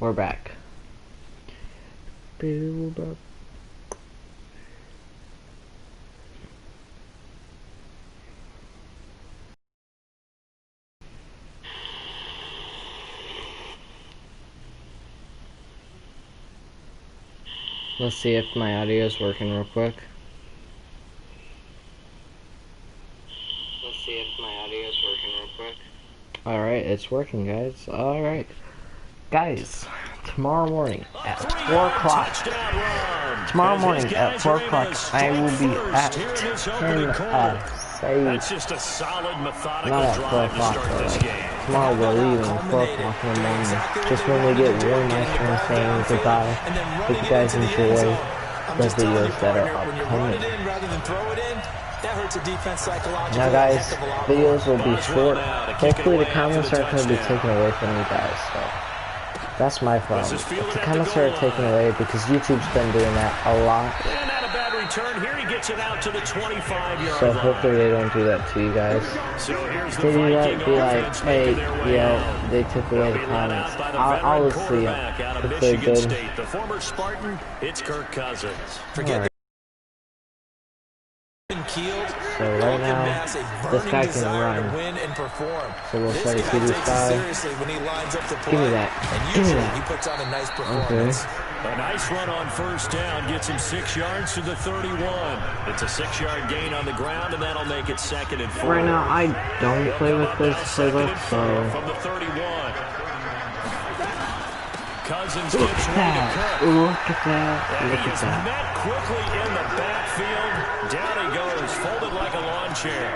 We're back. Build up. Let's see if my audio is working real quick. Alright, it's working, guys. Alright. Guys, tomorrow morning at 4 o'clock. Tomorrow morning at 4 o'clock, I will be at 10, That's just a solid, methodical not at 4 o'clock, tomorrow we're leaving 4 o'clock in the morning. Just when we get warm, nice and saying goodbye. Hope you guys enjoy the videos that are upcoming. Now guys, videos will be short. Hopefully the comments aren't going to be taken away from you guys, so that's my problem. If the comments are taken away, because YouTube's been doing that a lot. So hopefully they don't do that to you guys. If they do that, be like, hey, yeah, they took away the comments. I'll see it if they're good. The former Spartan, it's Kirk Cousins. Right. So right now, this guy can run. So we'll try to keep this guy. Give me that. Give me that. Okay. A nice run on first down gets him 6 yards to the 31. It's a 6-yard gain on the ground, and that'll make it 2nd and 4. Right now, I don't play with this playbook, so. From the 31. Cousins Look at that. Look at that. Look at that. Met quickly in the backfield. Down he goes, folded like a lawn chair.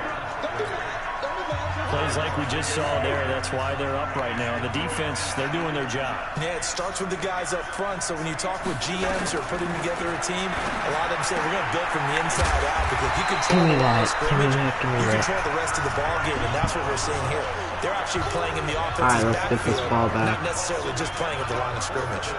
Plays like we just saw there. That's why they're up right now. The defense, they're doing their job. Yeah, it starts with the guys up front. So when you talk with GMs who are putting together a team, a lot of them say we're going to build from the inside out because you control the line of scrimmage, you control the rest of the ball game, and that's what we're seeing here. They're actually playing in the offensive backfield, not necessarily just playing at the line of scrimmage.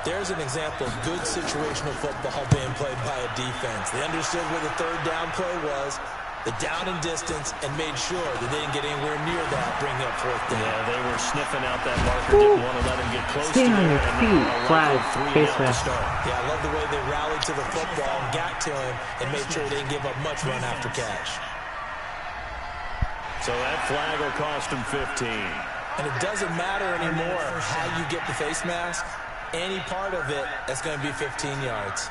There's an example of good situational football being played by a defense. They understood where the third down play was, the down and distance, and made sure that they didn't get anywhere near that, bring up fourth down. Yeah, they were sniffing out that marker, didn't want to let him get close to it. Stay on your feet, flag, face mask. Yeah, I love the way they rallied to the football and got to him and made sure they didn't give up much run after catch. So that flag will cost him 15. And it doesn't matter anymore how you get the face mask. Any part of it, that's going to be 15 yards.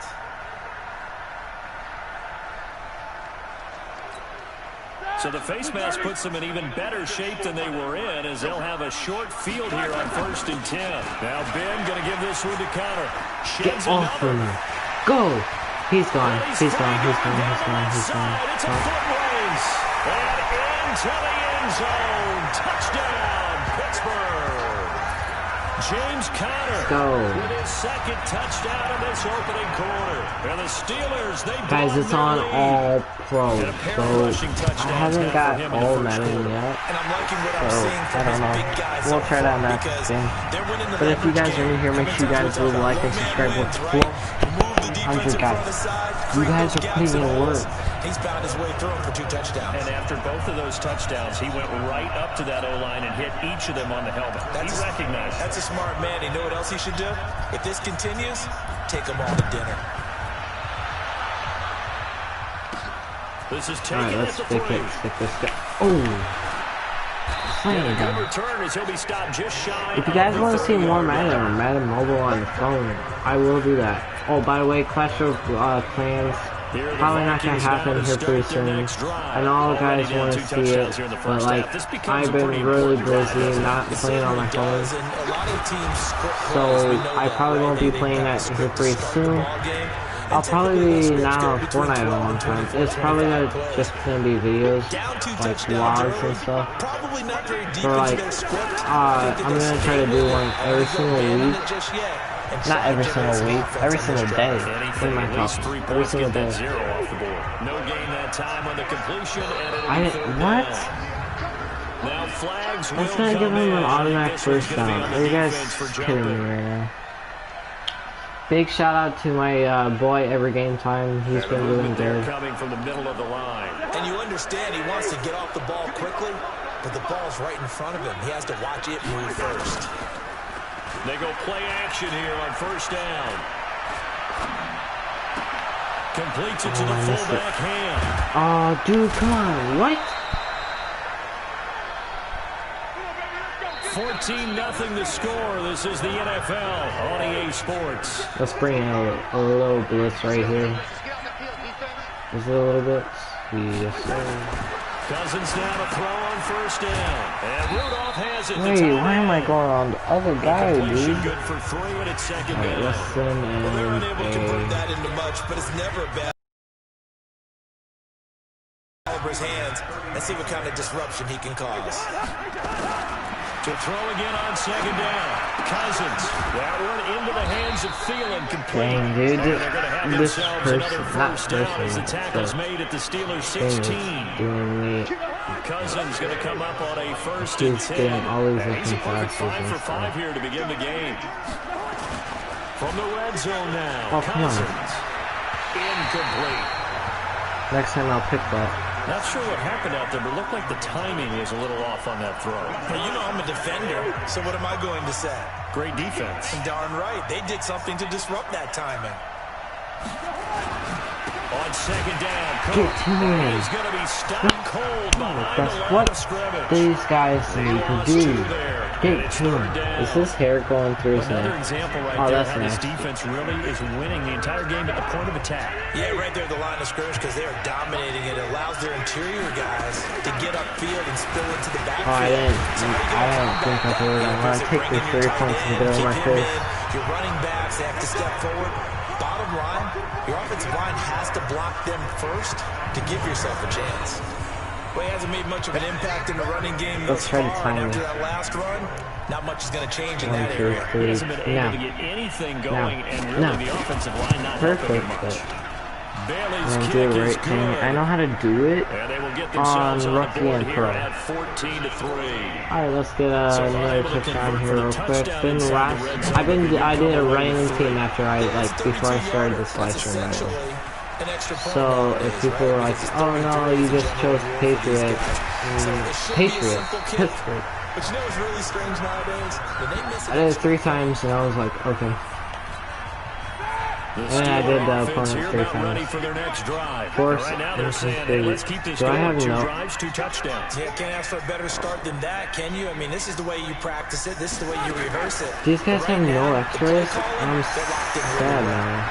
So the face mask puts them in even better shape than they were in, as they'll have a short field here on 1st and 10. Now Ben going to give this one to Connor. Get off of me. Go. He's gone. He's gone. He's gone. He's gone. He's gone. It's a foot race. And into the end zone. Touchdown, Pittsburgh. James Conner with his 2nd touchdown in this opening quarter. And the Steelers, they guys, it's on all pro, so I haven't got all Madden yet, so I don't know. We'll try that next game. But if you guys are new here, make sure you guys will like and subscribe. We're 100 guys. You guys are putting in work. He's found his way through him for 2 touchdowns. And after both of those touchdowns, he went right up to that O-line and hit each of them on the helmet. He recognized it. That's a smart man. You know what else he should do? If this continues, take them all to dinner. This is taken. Alright, let's stick this guy. Oh! If you guys want to see more Madden or Madden Mobile on the phone, I will do that. Oh, by the way, Clash of Clans, probably not going to happen here pretty soon. I know all the guys want to see it, but like, I've been really busy not playing on my phone. So, I probably won't be playing that here pretty soon. I'll probably be not on Fortnite in a long time. It's probably just gonna be videos, like vlogs and stuff. Or like, I'm gonna try to do one every single week. Not every single week, every single day. In my house, every single day. What? That's gonna give him an automatic first down. Are you guys kidding me right now? Big shout out to my boy Every Game Time. He's been doing good. Coming from the middle of the line. And you understand he wants to get off the ball quickly. but the ball's right in front of him. He has to watch it move first. They go play action here on first down. Completes it to the fullback hand. Oh, dude, come on. What? 14-0 the score. This is the NFL on EA Sports. Let's bring in a little blitz right here. Is it a little bit? Yes, sir. Cousins now to throw on first down. And Rudolph has it. Wait, why am I going on the other guy, dude? Good for 3 and it's second down. Less than well, they're unable to convert that into much, but it's never bad. His hands and see what kind of disruption he can cause. To throw again on second down. Cousins. That one into the hands of Thielen. Complete. Dang, dude. They're going to have This themselves person, another not first down person, as the tackle's but made at the Steelers' 16. doing me. Cousins going to come up on a first and 10. He's a perfect 5 for 5 here to begin the game. From the red zone now. Oh, come on. Cousins. Incomplete. Next time I'll pick that. Not sure what happened out there, but it looked like the timing was a little off on that throw. Well, you know I'm a defender, so what am I going to say? Great defense. Darn right. They did something to disrupt that timing. On second down, Get to me. He's going to be stopped cold behind That's the line what of scrimmage. these guys need to do. Get to him. Is his hair going through his neck? Another example right Oh, there that's how this nasty. defense really is winning the entire game at the point of attack. Yeah, right there at the line of scrimmage because they are dominating it. It allows their interior guys to get upfield and spill into the backfield. Oh, I don't think I could. I'm going to take the 3 points and get over my face. Your running backs, they have to step forward. Bottom line, your offensive line has to block them first to give yourself a chance. Well, he hasn't made much of an impact in the running game thus far, and after that last run, not much is going to change in that area. He hasn't been able to get anything going, and really the offensive line not helping him much. Bailey's I'm kick do the is right thing. good. I know how to do it And they will get themselves on on rookie the board and here pro. at 14-3. Alright, let's get another touchdown here real quick. I did a random team after before I started this live stream. So if people are like, oh no, you just chose Patriots, Pittsburgh. But you know what's really strange nowadays? When they miss I did it 3 times and I was like, okay. And I did the opponent 3 times. For their next drive. Force, right now they're saying, hey, let's keep this do I going. have 2 no? drives, 2 touchdowns. Yeah, can't ask for a better start than that, can you? I mean, this is the way you practice it. This is the way you rehearse it. These guys have no X-rays? I'm sad, man.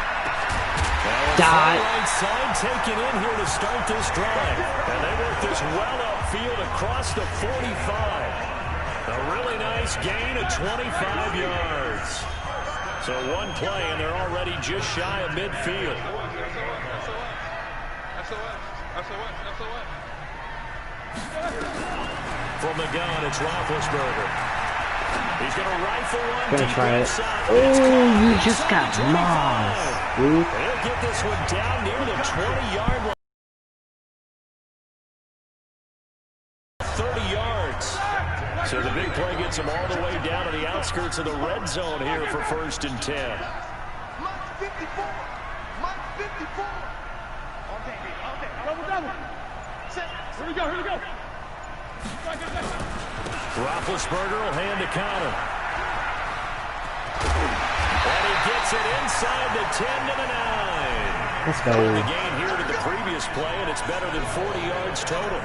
Right side taken in here to start this drive. And they work this well upfield across the 45. A really nice gain of 25 yards. So 1 play, and they're already just shy of midfield. From the gun, it's Roethlisberger. He's going to rifle one. Gonna try it. Oh, you just got lost, dude. He'll get this one down near the 20-yard line. 30 yards. So the big play gets him all the way down to the outskirts of the red zone here for 1st and 10. Mike 54. Mike 54. Okay. Double. Set. Here we go. Roethlisberger will hand to counter. And he gets it inside the 10 to the 9. Let's go. The gain here to the previous play, and it's better than 40 yards total.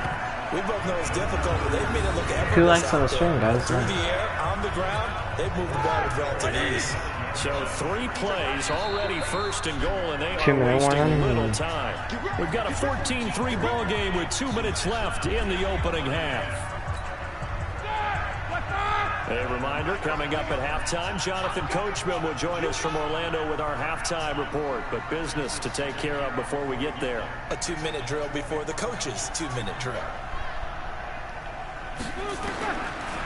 We both know it's difficult, but they've made it look effortless. 2 likes on the string, guys. Through the air, on the ground, they've moved the ball with relative ease. So 3 plays, already 1st and goal, and they are 2 minute wasting warning. little time. We've got a 14-3 ball game with 2 minutes left in the opening half. A reminder, coming up at halftime, Jonathan Coachman will join us from Orlando with our halftime report. But business to take care of before we get there. A 2-minute drill before the coach's 2-minute drill.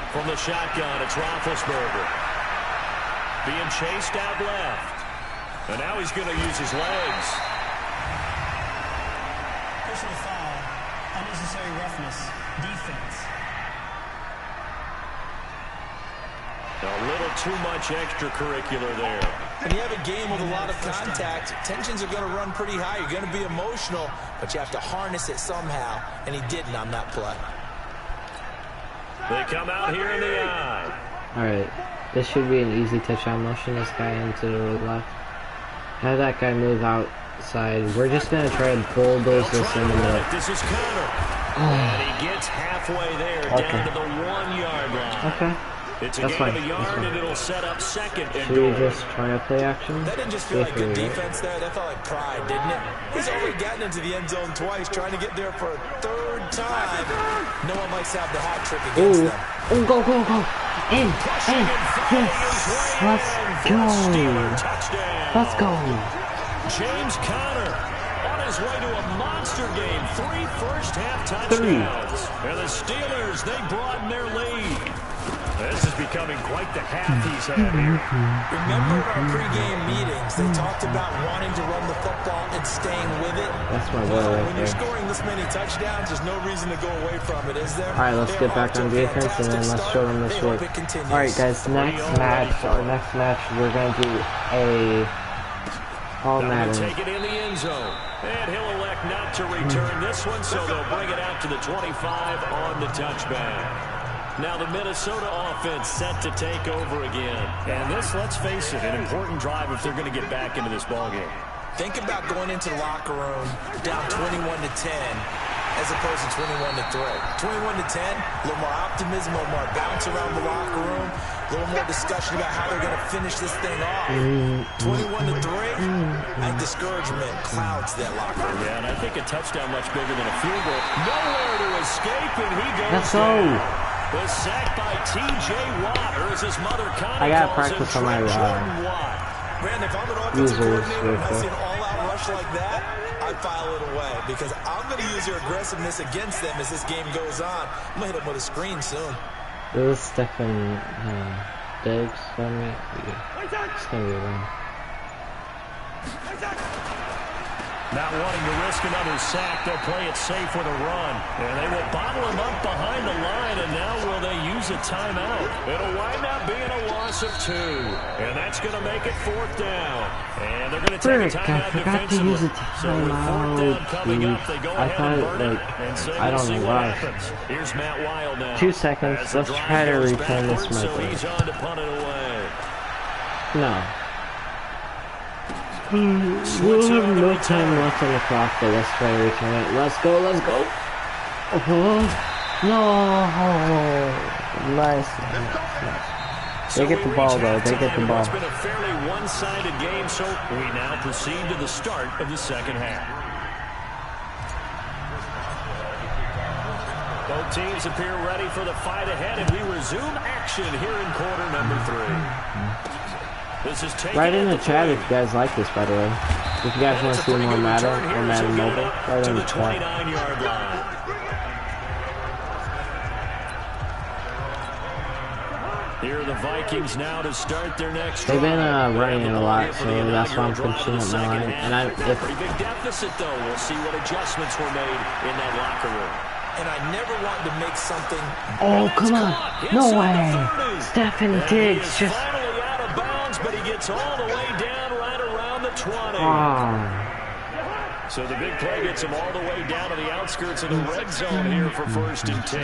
From the shotgun, it's Roethlisberger. Being chased out left. And now he's going to use his legs. Personal foul, unnecessary roughness, defense. A little too much extracurricular there. When you have a game with a lot of contact, tensions are going to run pretty high. You're going to be emotional, but you have to harness it somehow, and he didn't on that play. They come out here in the eye. Alright, this should be an easy touchdown. Motion this guy into the left. Have that guy move outside. We're just gonna try to bulldoze this in the middle. This is Connor. And he gets halfway there, down to the 1-yard line. Okay. It's a gain of a yard, and it'll set up second and goal. Should we just try a play action? That didn't just feel like good defense there. That felt like pride, didn't it? He's already gotten into the end zone twice, trying to get there for a third time. No one likes to have the hat trick against them. Oh, go, go, go. In. Yes. Let's go. Let's go. James Conner on his way to a monster game. 3 first-half touchdowns. And the Steelers, they broaden their lead. This is becoming quite the half he's had here. Remember in our pregame meetings, they talked about wanting to run the football and staying with it. That's my boy right when you're scoring this many touchdowns, there's no reason to go away from it, is there? Alright, let's get back on defense and then let's show them this work. Alright guys, next match, we're going to do a all Madden. Take it in the end zone. And he'll elect not to return this one, so they'll bring it out to the 25 on the touchback. Now the Minnesota offense set to take over again. And this, let's face it, an important drive if they're going to get back into this ballgame. Think about going into the locker room down 21-10 as opposed to 21-3. 21-10, a little more optimism, a little more bounce around the locker room, a little more discussion about how they're going to finish this thing off. 21-3, and discouragement clouds that locker room. Yeah, and I think a touchdown much bigger than a field goal. Nowhere to escape, and he goes Let's down. go. The sack by T.J. Watt, or as his mother Connie I gotta calls practice him, on my Brandon, if I'm an offensive coordinator and I see an all-out rush like that, I file it away because I'm going to use your aggressiveness against them as this game goes on. I'm going to hit them with a screen soon. This is Stephen Diggs for me. It's going to be wrong. Not wanting to risk another sack, they'll play it safe with a run. And they will bottle him up behind the line, and now will they use a timeout? It'll wind up being a loss of 2. And that's going to make it 4th down. And they're going to take a timeout defensively. So with 4th down coming up, they go ahead and burn it. And so I don't know why. Here's Matt Wild now. 2 seconds. Let's try to return this So method. he's on to punt it away. No. We'll have no time left on the clock, but let's try to return it. Let's go, let's go. Oh, no. Nice. They get the ball, though. They get the ball. It's been a fairly one-sided game, so we now proceed to the start of the second half. Both teams appear ready for the fight ahead, and we resume action here in quarter number 3. Write in the chat if you guys like this, by the way. If you guys want to see more Madden or Madden Mobile, write in the chat. Here are the Vikings now to start their next drive. They've been running it a lot, so that's why I'm finishing up my line. And pretty big deficit, though. We'll see what adjustments were made in that locker room. And I never wanted to make something... Oh, come on. No way. Stephen Diggs just... But he gets all the way down right around the 20. So the big play gets him all the way down to the outskirts of the red zone here for 1st and 10.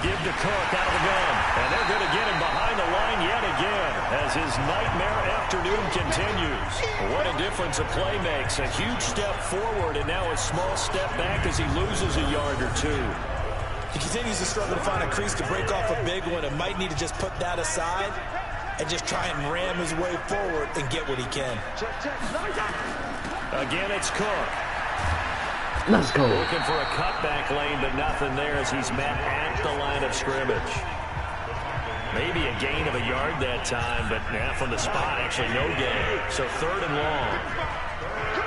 Give to Cook out of the gun. And they're going to get him behind the line yet again as his nightmare afternoon continues. What a difference a play makes. A huge step forward and now a small step back as he loses a yard or 2. He continues to struggle to find a crease to break off a big one and might need to just put that aside and just try and ram his way forward and get what he can. Again, it's Cook. Let's go. Looking for a cutback lane, but nothing there as he's met at the line of scrimmage. Maybe a gain of a yard that time, but from the spot, actually no gain. So 3rd and long.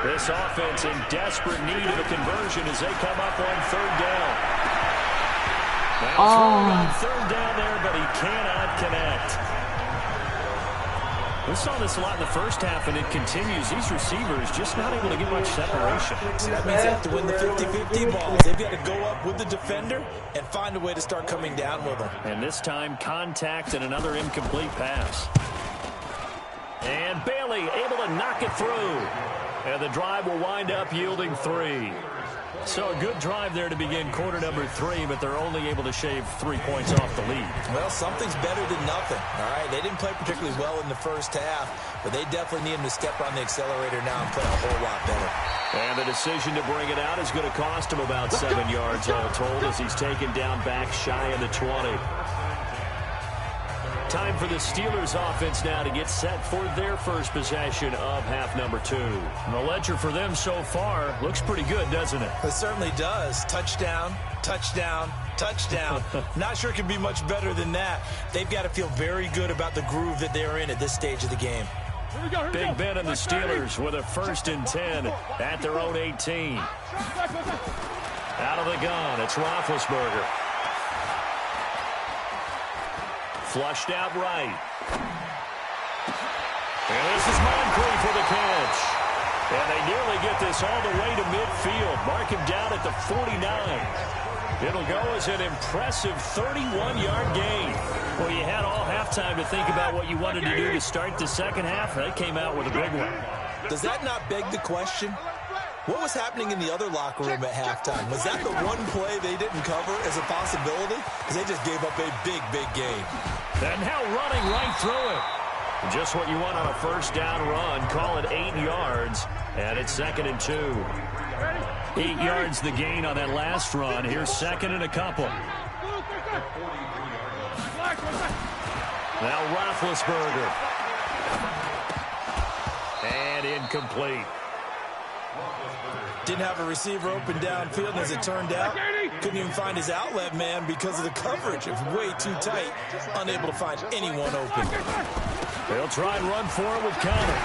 This offense in desperate need of a conversion as they come up on 3rd down. On 3rd down there, but he cannot connect. We saw this a lot in the first half, and it continues. These receivers just not able to get much separation. So that means they have to win the 50-50 balls. They've got to go up with the defender and find a way to start coming down with them. And this time, contact and another incomplete pass. And Bailey able to knock it through. And the drive will wind up yielding 3. So a good drive there to begin quarter number 3, but they're only able to shave 3 points off the lead. Well, something's better than nothing. All right, they didn't play particularly well in the first half, but they definitely need them to step on the accelerator now and play a whole lot better. And the decision to bring it out is going to cost him about 7 yards all told as he's taken down back shy of the 20. Time for the Steelers offense now to get set for their first possession of half number 2. And the ledger for them so far looks pretty good, doesn't it? It certainly does. Touchdown, touchdown, touchdown. Not sure it can be much better than that. They've got to feel very good about the groove that they're in at this stage of the game. Big Ben and the Steelers with a 1st and 10 at their own 18. Out of the gun, it's Roethlisberger. Flushed out right. And this is Moncrief for the catch. And they nearly get this all the way to midfield. Mark him down at the 49. It'll go as an impressive 31-yard gain. Well, you had all halftime to think about what you wanted to do to start the second half. They came out with a big one. Does that not beg the question? What was happening in the other locker room at halftime? Was that the one play they didn't cover as a possibility? Because they just gave up a big, big gain. And now running right through it. Just what you want on a first down run. Call it 8 yards. And it's 2nd and 2. 8 yards the gain on that last run. Here's 2nd and a couple. Now Roethlisberger. And incomplete. Didn't have a receiver open downfield, and as it turned out, couldn't even find his outlet man because of the coverage. It was way too tight, unable to find anyone open. They'll try and run for it with Conner.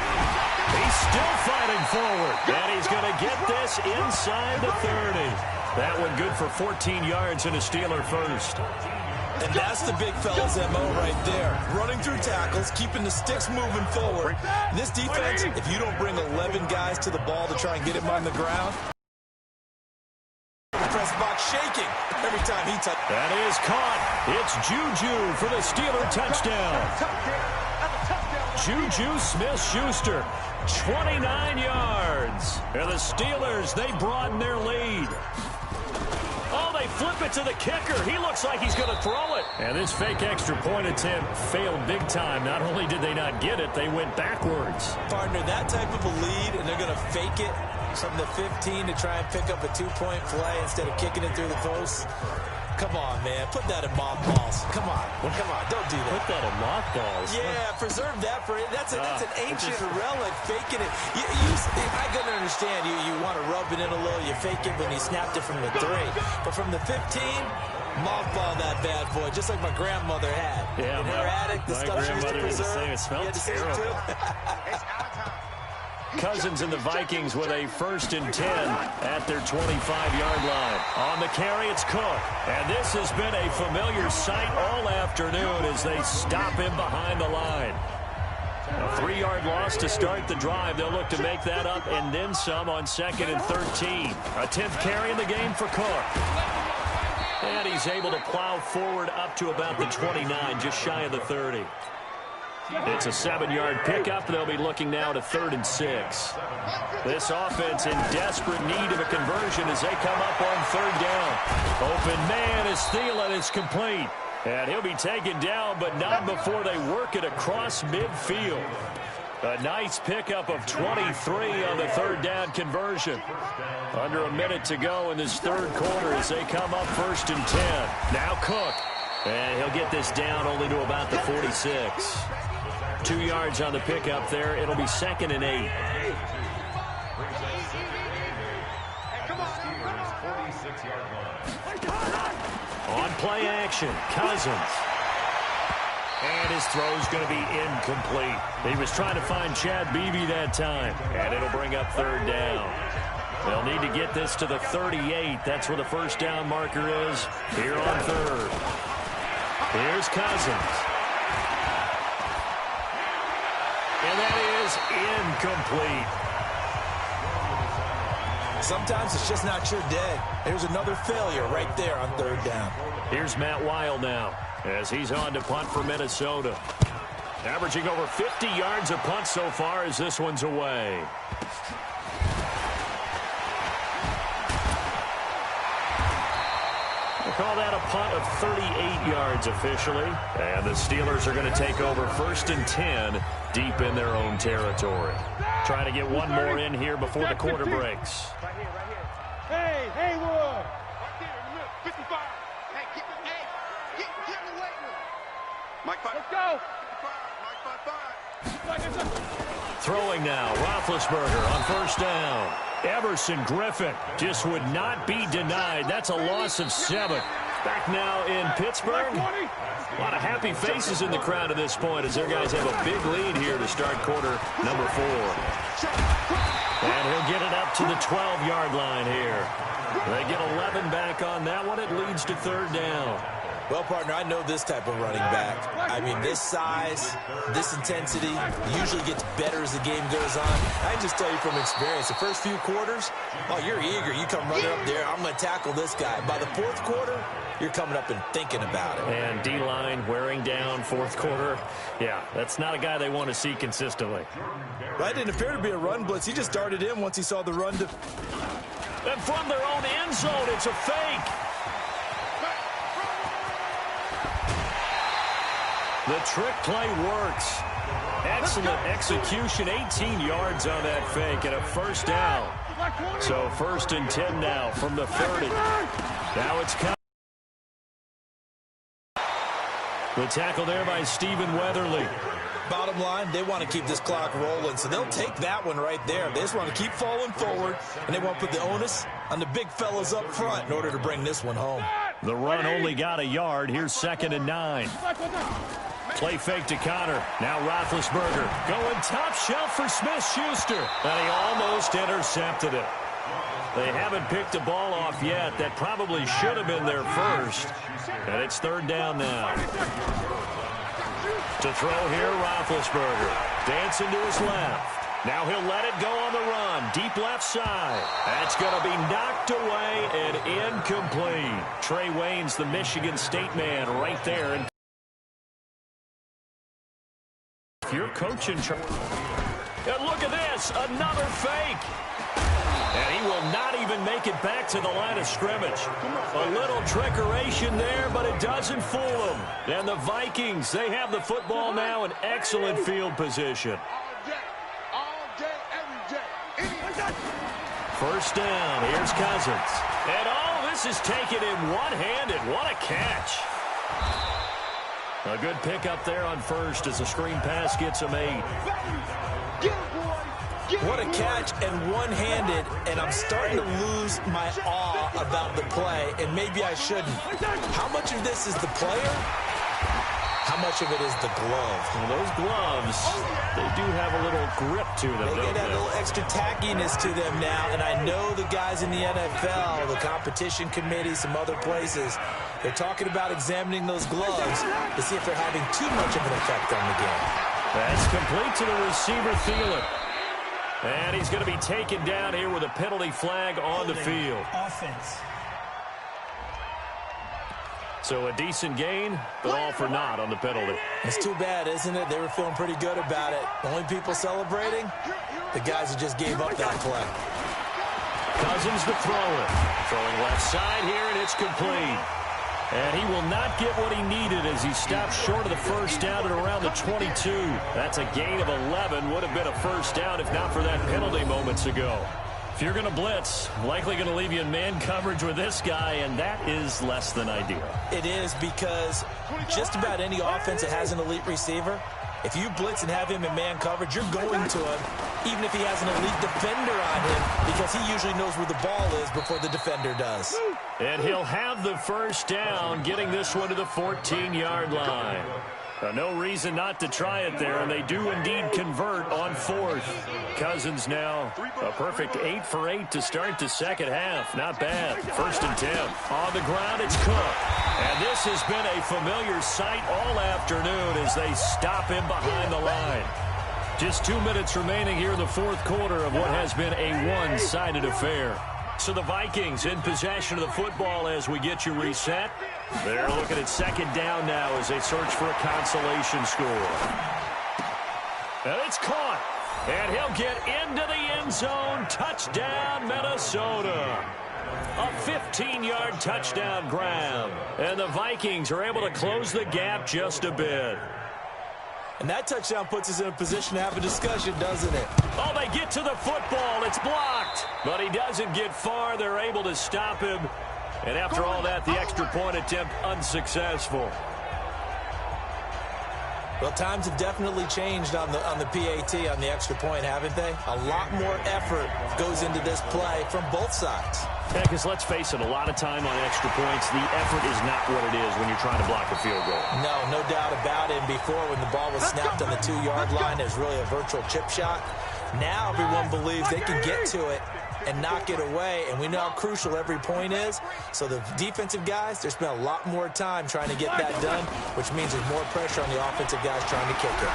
He's still fighting forward, and he's going to get this inside the 30. That one good for 14 yards and a Steeler first. And that's the big fella's MO right there. Running through tackles, keeping the sticks moving forward. This defense, if you don't bring 11 guys to the ball to try and get him on the ground, the press box shaking every time he touches. That is caught. It's Juju for the Steeler touchdown. Juju Smith-Schuster, 29 yards. And the Steelers, they broaden their lead. Oh, they flip it to the kicker. He looks like he's going to throw it. And this fake extra point attempt failed big time. Not only did they not get it, they went backwards. Partner, that type of a lead, and they're going to fake it from the 15 to try and pick up a 2-point play instead of kicking it through the post. Come on, man. Put that in mothballs. Come on. Come on. Don't do that. Put that in mothballs. Yeah, preserve that for it. That's an ancient relic, faking it. I can understand you want to rub it in a little. You fake it when you snapped it from the 3. But from the 15, mothball that bad boy, just like my grandmother had. Yeah, in her attic, the stuff she used to preserve. It smelled terrible. Cousins and the Vikings with a 1st and 10 at their 25-yard line. On the carry, it's Cook. And this has been a familiar sight all afternoon as they stop him behind the line. A 3-yard loss to start the drive. They'll look to make that up and then some on 2nd and 13. A 10th carry in the game for Cook. And he's able to plow forward up to about the 29, just shy of the 30. It's a 7-yard pickup. They'll be looking now to 3rd and 6. This offense in desperate need of a conversion as they come up on 3rd down. Open man is Thielen. It's complete. And he'll be taken down, but not before they work it across midfield. A nice pickup of 23 on the 3rd down conversion. Under a minute to go in this 3rd quarter as they come up 1st and 10. Now Cook. And he'll get this down only to about the 46. 2 yards on the pickup there. It'll be 2nd and 8. On play action, Cousins. And his throw's going to be incomplete. He was trying to find Chad Beebe that time. And it'll bring up 3rd down. They'll need to get this to the 38. That's where the 1st down marker is here on 3rd. Here's Cousins. And that is incomplete. Sometimes it's just not your day. There's another failure right there on 3rd down. Here's Matt Weil now as he's on to punt for Minnesota. Averaging over 50 yards a punt so far as this one's away. call that a punt of 38 yards officially. And the Steelers are going to take over 1st and 10 deep in their own territory. Trying to get one more in here before the quarter breaks. Right here, right here. Hey, Haywood. Right there in the middle, 55. Hey, keep it, hey, get in the weight room. Mike 5. Let's go. 55, Mike 5. Throwing now, Roethlisberger on 1st down. Everson Griffin just would not be denied. That's a loss of 7. Back now in Pittsburgh. A lot of happy faces in the crowd at this point as their guys have a big lead here to start quarter number 4. And he'll get it up to the 12-yard line here. They get 11 back on that one. It leads to 3rd down. Well, partner, I know this type of running back. I mean, this size, this intensity usually gets better as the game goes on. I can just tell you from experience, the first few quarters, oh, you're eager. You come running up there, I'm going to tackle this guy. By the 4th quarter, you're coming up and thinking about it. And D-line wearing down 4th quarter. Yeah, that's not a guy they want to see consistently. That didn't appear to be a run blitz. He just darted in once he saw the run. And from their own end zone, it's a fake. The trick play works. Excellent execution. 18 yards on that fake and a 1st down. So 1st and 10 now from the 30. Now it's the tackle there by Stephen Weatherly. Bottom line, they want to keep this clock rolling, so they'll take that one right there. They just want to keep falling forward, and they want to put the onus on the big fellas up front in order to bring this one home. The run only got a yard. Here's 2nd and 9. Play fake to Connor. Now Roethlisberger going top shelf for Smith-Schuster. And he almost intercepted it. They haven't picked a ball off yet. That probably should have been their first. And it's 3rd down now. To throw here, Roethlisberger. Dancing to his left. Now he'll let it go on the run. Deep left side. That's going to be knocked away and incomplete. Trey Waynes, the Michigan State man, right there. And if you're coaching, and look at this, another fake. And he will not even make it back to the line of scrimmage. A little trickeration there, but it doesn't fool them. And the Vikings, they have the football now in excellent field position. All day, every day. 1st down, here's Cousins. And all this is taken in one-handed. What a catch. A good pickup there on 1st as the screen pass gets him 8. What a catch and one-handed, and I'm starting to lose my awe about the play, and maybe I shouldn't. How much of this is the player? How much of it is the glove? Well, those gloves, they do have a little grip to them, They don't get that they? little extra tackiness to them now, and I know the guys in the NFL, the competition committee, some other places, they're talking about examining those gloves to see if they're having too much of an effect on the game. That's complete to the receiver, Thielen. And he's going to be taken down here with a penalty flag on the field. Offense. So a decent gain, but all for naught on the penalty. It's too bad, isn't it? They were feeling pretty good about it. The only people celebrating, the guys who just gave up that play. Cousins to throw it. Throwing left side here, and it's complete. And he will not get what he needed as he stopped short of the 1st down at around the 22. That's a gain of 11. Would have been a 1st down if not for that penalty moments ago. If you're going to blitz, likely going to leave you in man coverage with this guy, and that is less than ideal. It is because just about any offense that has an elite receiver, if you blitz and have him in man coverage, you're going to him, even if he has an elite defender on him, because he usually knows where the ball is before the defender does. And he'll have the 1st down, getting this one to the 14-yard line. No reason not to try it there, and they do indeed convert on 4th. Cousins now a perfect 8 for 8 to start the second half. Not bad. 1st and 10. On the ground, it's Cook. And this has been a familiar sight all afternoon as they stop him behind the line. Just 2 minutes remaining here in the 4th quarter of what has been a one-sided affair. So the Vikings in possession of the football as we get you reset. They're looking at 2nd down now as they search for a consolation score. And it's caught. And he'll get into the end zone. Touchdown, Minnesota. A 15-yard touchdown grab. And the Vikings are able to close the gap just a bit. And that touchdown puts us in a position to have a discussion, doesn't it? Oh, they get to the football. It's blocked. But he doesn't get far. They're able to stop him. And after all that, the extra point attempt unsuccessful. Well, times have definitely changed on the PAT, on the extra point, haven't they? A lot more effort goes into this play from both sides. Yeah, because let's face it, a lot of time on extra points, the effort is not what it is when you're trying to block a field goal. No doubt about it. And before, when the ball was snapped on the 2-yard line, it was really a virtual chip shot. Now everyone believes they can get to it and knock it away, and we know how crucial every point is. So the defensive guys, they spent a lot more time trying to get that done, which means there's more pressure on the offensive guys trying to kick it.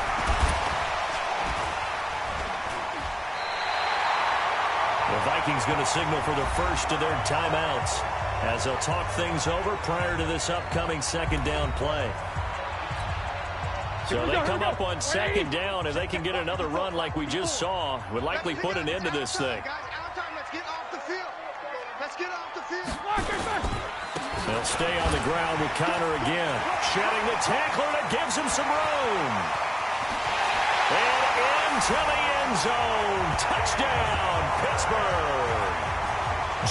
The Vikings going to signal for the first of their timeouts as they'll talk things over prior to this upcoming second down play. So they come up on second down, and they can get another run like we just saw. Would likely put an end to this thing. They'll stay on the ground with Connor again. Shedding the tackler that gives him some room. And into the end zone. Touchdown, Pittsburgh.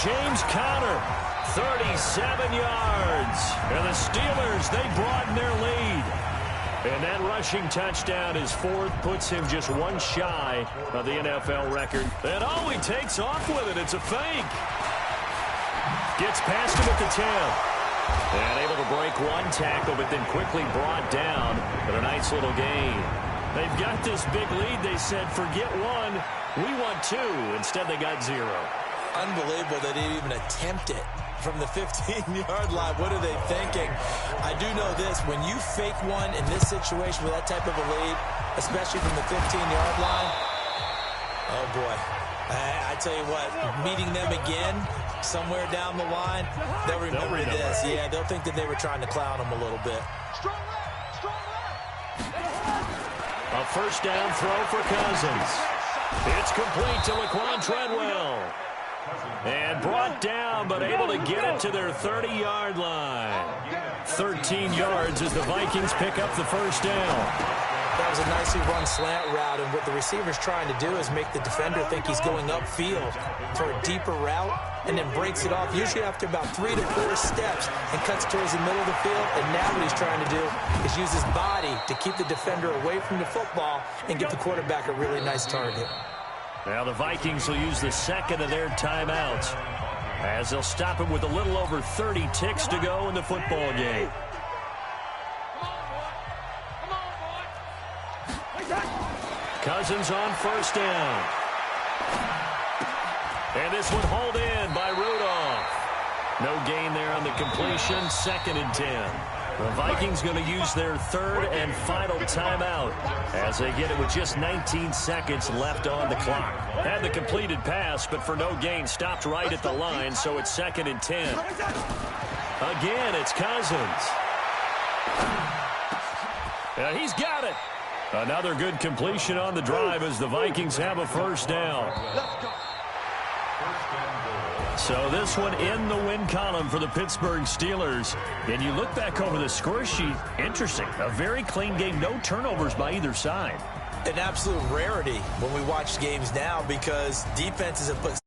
James Conner, 37 yards. And the Steelers, they broaden their lead. And that rushing touchdown is fourth, puts him just one shy of the NFL record. And he takes off with it. It's a fake. Gets past him at the 10. And able to break one tackle, but then quickly brought down. But a nice little gain. They've got this big lead. They said, forget one, we want two. Instead, they got 0. Unbelievable that they didn't even attempt it from the 15-yard line. What are they thinking? I do know this. When you fake one in this situation with that type of a lead, especially from the 15-yard line, oh, boy. I tell you what, meeting them again somewhere down the line, they'll remember this. Yeah, they'll think that they were trying to clown them a little bit. A first down throw for Cousins. It's complete to Laquan Treadwell. And brought down, but able to get it to their 30-yard line. 13 yards as the Vikings pick up the first down. That was a nicely run slant route, and what the receiver's trying to do is make the defender think he's going upfield for a deeper route, and then breaks it off, usually after about 3 to 4 steps, and cuts towards the middle of the field. And now what he's trying to do is use his body to keep the defender away from the football and give the quarterback a really nice target. Now the Vikings will use the second of their timeouts as they'll stop him with a little over 30 ticks to go in the football game. Cousins on first down. And this one hauled in by Rudolph. No gain there on the completion. 2nd and 10. The Vikings going to use their third and final timeout as they get it with just 19 seconds left on the clock. Had the completed pass, but for no gain, stopped right at the line, so it's 2nd and 10. Again, it's Cousins. He's got it. Another good completion on the drive as the Vikings have a first down. So this one in the win column for the Pittsburgh Steelers. And you look back over the score sheet, interesting. A very clean game, no turnovers by either side. An absolute rarity when we watch games now because defenses have put